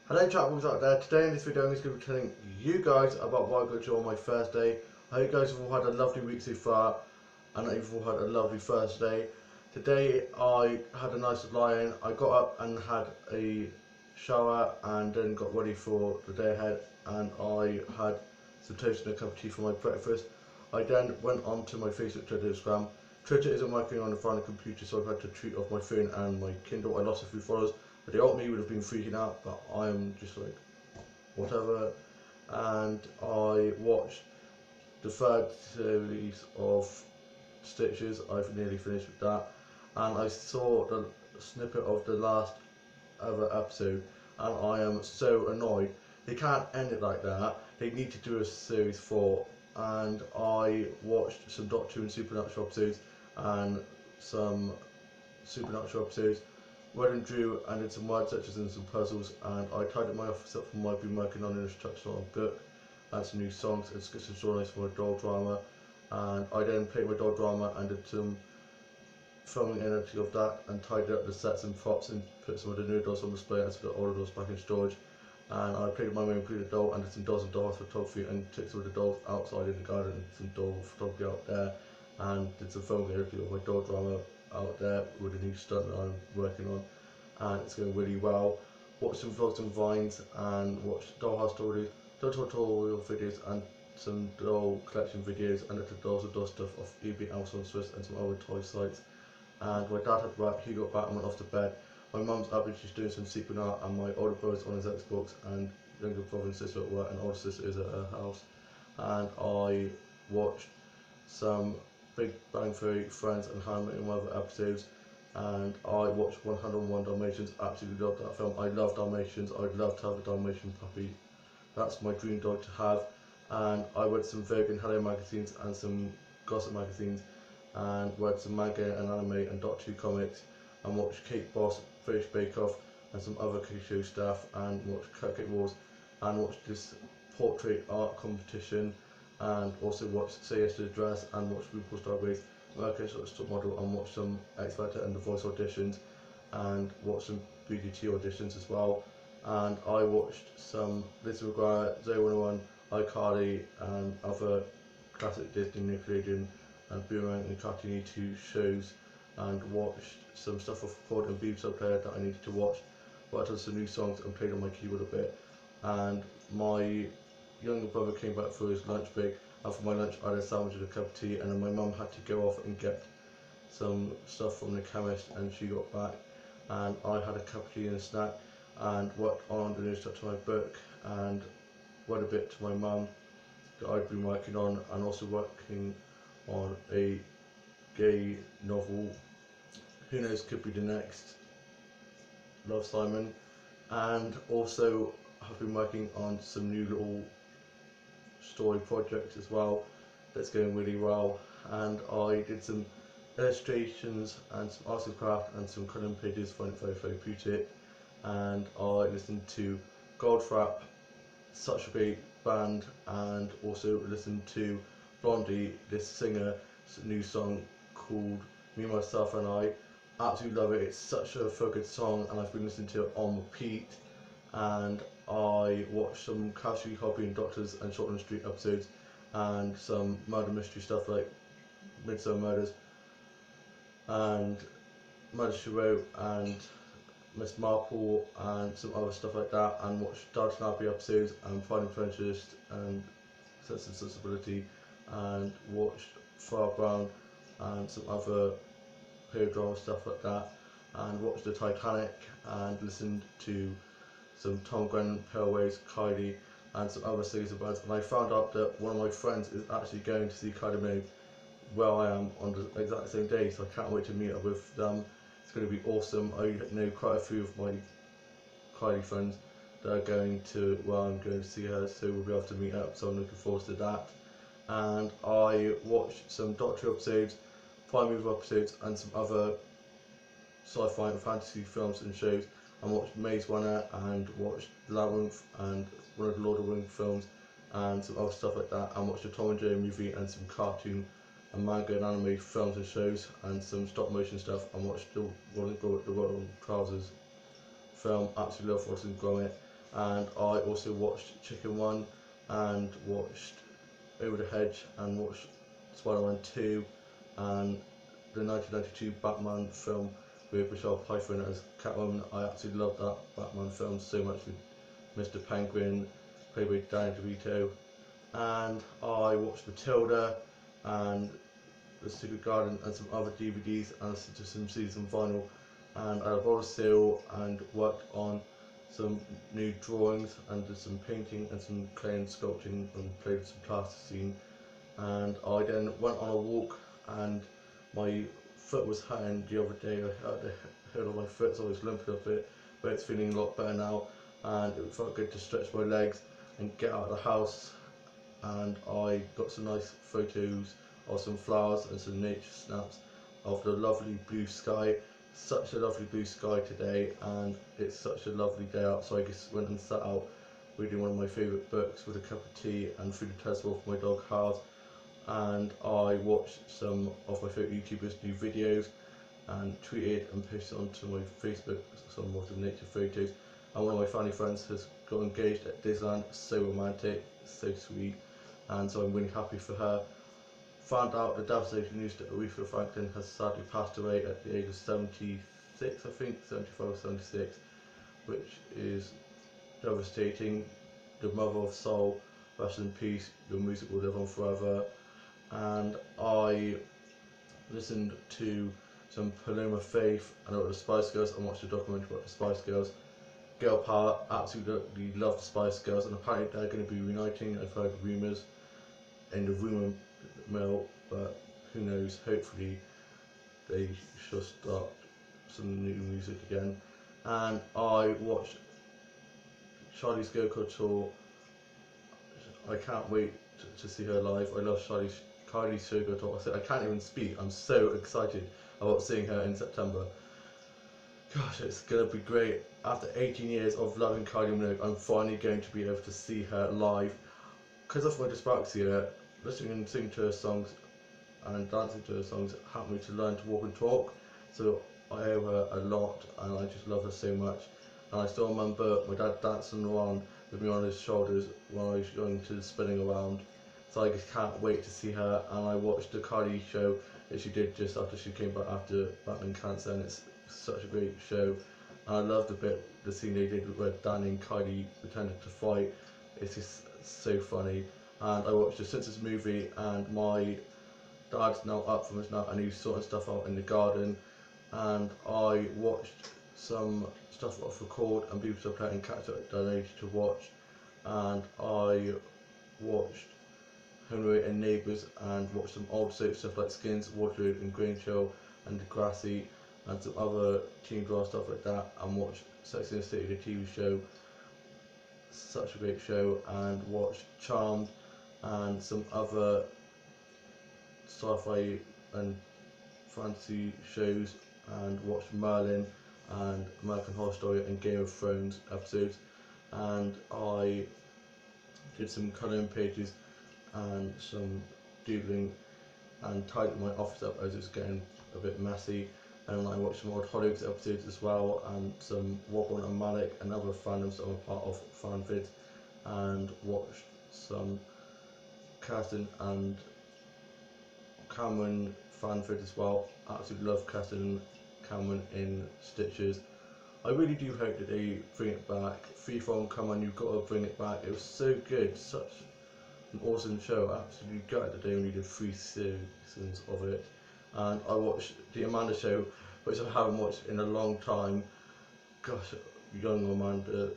Hello chatboys out there, today in this video I'm going to be telling you guys about what I got to do on my first day. I hope you guys have all had a lovely week so far and you've all had a lovely first day. Today I had a nice lie-in. I got up and had a shower and then got ready for the day ahead, and I had some toast and a cup of tea for my breakfast. I then went on to my Facebook, Twitter, Instagram. Twitter isn't working on the final computer, so I've had to tweet off my phone and my Kindle. I lost a few followers. The old me would have been freaking out, but I'm just like, whatever. And I watched the third series of Stitches. I've nearly finished with that, and I saw the snippet of the last other episode, and I am so annoyed. They can't end it like that. They need to do a series 4. And I watched some Doctor and Supernatural episodes and some Supernatural episodes. Read and drew and did some word searches and some puzzles, and I tidied my office up from what I've been working on in a structural book and some new songs and some stories for my doll drama. And I then played my doll drama and did some filming and editing of that and tidied up the sets and props and put some of the new dolls on display and put all the dolls back in storage. And I played my main included doll and did some dolls and dollhouse photography and took some of the dolls outside in the garden and some doll photography out there, and did some filming and editing of my doll drama out there with a new stunt that I'm working on, and it's going really well. Watch some vlogs and vines and watch dollhouse stories, tutorial videos and some doll collection videos, and looked dolls and doll stuff off eBay, Amazon, Swiss and some other toy sites. And my dad had work, he got back and went off to bed. My mum's up and she's doing some Secret Art, and my older brother's on his Xbox, and younger brother and sister at work, and older sister is at her house. And I watched some Big Bang Theory, Friends and How I Met Your Mother episodes, and I watched 101 Dalmatians. Absolutely loved that film. I love Dalmatians. I'd love to have a Dalmatian puppy. That's my dream dog to have. And I read some Vogue and Hello magazines and some gossip magazines, and read some manga and anime and Doctor Who comics, and watched Cake Boss, British Bake Off and some other cooking show stuff, and watched Cupcake Wars, and watched this portrait art competition, and also watched Say Yes to the Dress, and watched RuPaul's Drag Race, American Top Model, and watched some X Factor and The Voice auditions, and watched some BGT auditions as well. And I watched some Lizzie McGuire, Zoe 101, iCarly and other classic Disney, Nickelodeon and Boomerang and Cartoony 2 shows, and watched some stuff off Chord and Beebs Player that I needed to watch, worked on some new songs and played on my keyboard a bit. And my younger brother came back for his lunch break, and for my lunch I had a sandwich and a cup of tea, and then my mum had to go off and get some stuff from the chemist, and she got back and I had a cup of tea and a snack, and worked on the new stuff to my book, and read a bit to my mum that I'd been working on, and also working on a gay novel. Who knows, could be the next Love, Simon. And also I've been working on some new little story projects as well that's going really well, and I did some illustrations and some arts and craft and some colouring pages for it very therapeutic. And I listened to Goldfrapp, such a great band, and also listened to Blondie, this singer's new song called Me, Myself and I. Absolutely love it. It's such a feel good song, and I've been listening to it on repeat. And I watched some Casually Hobby and Doctors and Shortland Street episodes, and some murder mystery stuff like Midsummer Murders and Murder She Wrote and Miss Marple and some other stuff like that, and watched Downton Abbey episodes and Pride and Prejudice and Sense and Sensibility, and watched Farrah Brown and some other period drama stuff like that, and watched the Titanic and listened to some Tom Grennan, Pale Waves, Kylie and some other series of bands. And I found out that one of my friends is actually going to see Kylie Minogue where I am on the exact same day, so I can't wait to meet up with them. It's going to be awesome. I know quite a few of my Kylie friends that are going to where I'm going to see her, so we'll be able to meet up, so I'm looking forward to that. And I watched some Doctor episodes, Prime Mover episodes and some other sci-fi and fantasy films and shows, and watched Maze Runner and watched Labyrinth and one of the Lord of the Rings films and some other stuff like that, and watched a Tom and Jerry movie and some cartoon and manga and anime films and shows and some stop motion stuff, and watched the Royal Trousers film. Absolutely love watching Gromit. and I also watched Chicken Run and watched Over the Hedge and watched Spider-Man 2 and the 1992 Batman film with Michelle Pfeiffer as Catwoman. I absolutely loved that Batman film so much, with Mr. Penguin played by Danny DeVito. And I watched Matilda and The Secret Garden and some other DVDs, and listened to some CDs and vinyl, and I bought a seal and worked on some new drawings and did some painting and some clay and sculpting and played with some plasticine. And I then went on a walk, and my foot was hurting the other day. I had the hurt on my foot, so I was limping a bit, but it's feeling a lot better now, and it felt good to stretch my legs and get out of the house. And I got some nice photos of some flowers and some nature snaps of the lovely blue sky. Such a lovely blue sky today, and it's such a lovely day out, so I just went and sat out reading one of my favourite books with a cup of tea and food and testicle for my dog Hal. And I watched some of my favourite YouTubers' new videos and tweeted and posted onto my Facebook some of the nature photos. And one of my family friends has got engaged at Disneyland. So romantic, so sweet, and so I'm really happy for her. Found out the devastating news that Aretha Franklin has sadly passed away at the age of 76, I think, 75 or 76, which is devastating. The mother of soul, rest in peace, your music will live on forever. And I listened to some Paloma Faith and about the Spice Girls and watched a documentary about the Spice Girls. Girl power, absolutely love the Spice Girls, and apparently they're going to be reuniting. I've heard rumours in the rumour mill, but who knows, hopefully they shall start some new music again. And I watched Charlize Gaucourt. I can't wait to see her live. I love Kylie Gaucourt. I said I can't even speak. I'm so excited about seeing her in September. Gosh, it's gonna be great. After 18 years of loving Kylie Minogue, I'm finally going to be able to see her live. Because of my dyspraxia, listening and singing to her songs and dancing to her songs helped me to learn to walk and talk. So I owe her a lot, and I just love her so much. And I still remember my dad dancing around with me on his shoulders when I was going to spinning around. So I just can't wait to see her. And I watched the Kylie show that she did just after she came back after battling cancer, and it's such a great show. And I love the scene they did where Danny and Kylie pretended to fight. It's just so funny. And I watched the Simpsons movie, and my dad's now up from his nap and he's sorting stuff out in the garden. And I watched some stuff off record and people still playing catch up that I needed to watch. And I watched Henry and Neighbours and watched some old soap stuff like Skins, Waterloo and Grange and Degrassi and some other teen drama stuff like that, and watched Sex and the City, the TV show, such a great show, and watched Charmed and some other sci-fi and fantasy shows, and watched Merlin and American Horror Story and Game of Thrones episodes. And I did some colouring pages and some doodling and tidied my office up as it was getting a bit messy. And I watched some old Hollyoaks episodes as well, and some Woggle and Malik and other fandoms that I'm a part of, FanVids, and watched some Kirsten and Cameron FanVids as well. Absolutely love Kirsten and Cameron in Stitches. I really do hope that they bring it back. Freeform, come on, you've got to bring it back. It was so good, such an awesome show. Absolutely gutted that they only did 3 seasons of it. And I watched the Amanda Show, which I haven't watched in a long time. Gosh, young Amanda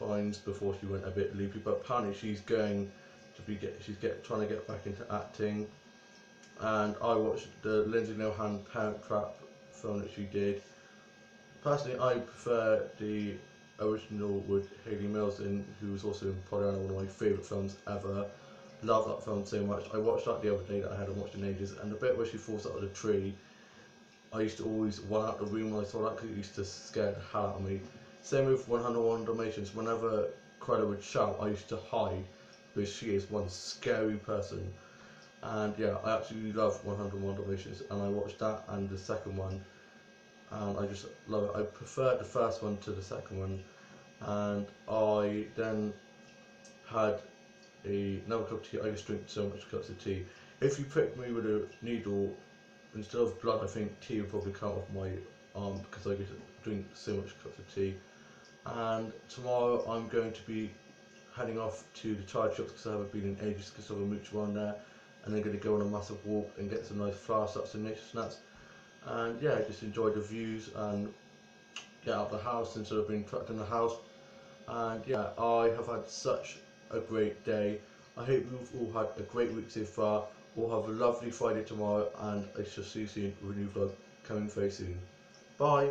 Bynes before she went a bit loopy, but apparently she's going to be trying to get back into acting. And I watched the Lindsay Lohan Parent Trap film that she did. Personally, I prefer the original with Hayley Mills who was also in Pollyanna, one of my favourite films ever. Love that film so much. I watched that the other day that I hadn't watched in ages, and the bit where she falls out of the tree, I used to always run out the room when I saw that because it used to scare the hell out of me. Same with 101 Dalmatians. Whenever Cruella would shout, I used to hide because she is one scary person. And yeah, I absolutely love 101 Dalmatians, and I watched that and the second one, and I just love it. I preferred the first one to the second one, and I then had another cup of tea. I just drink so much cups of tea. If you prick me with a needle instead of blood, I think tea would probably come off my arm because I just drink so much cups of tea. And tomorrow I'm going to be heading off to the tire shops because I haven't been in ages because of a mooch around there, and then going to go on a massive walk and get some nice flower stuff, some nature snacks, and yeah, just enjoy the views and get out of the house instead of being trapped in the house. And yeah, I have had such a great day. I hope you've all had a great week so far. We'll have a lovely Friday tomorrow, and I shall see you soon with a new vlog coming very soon. Bye.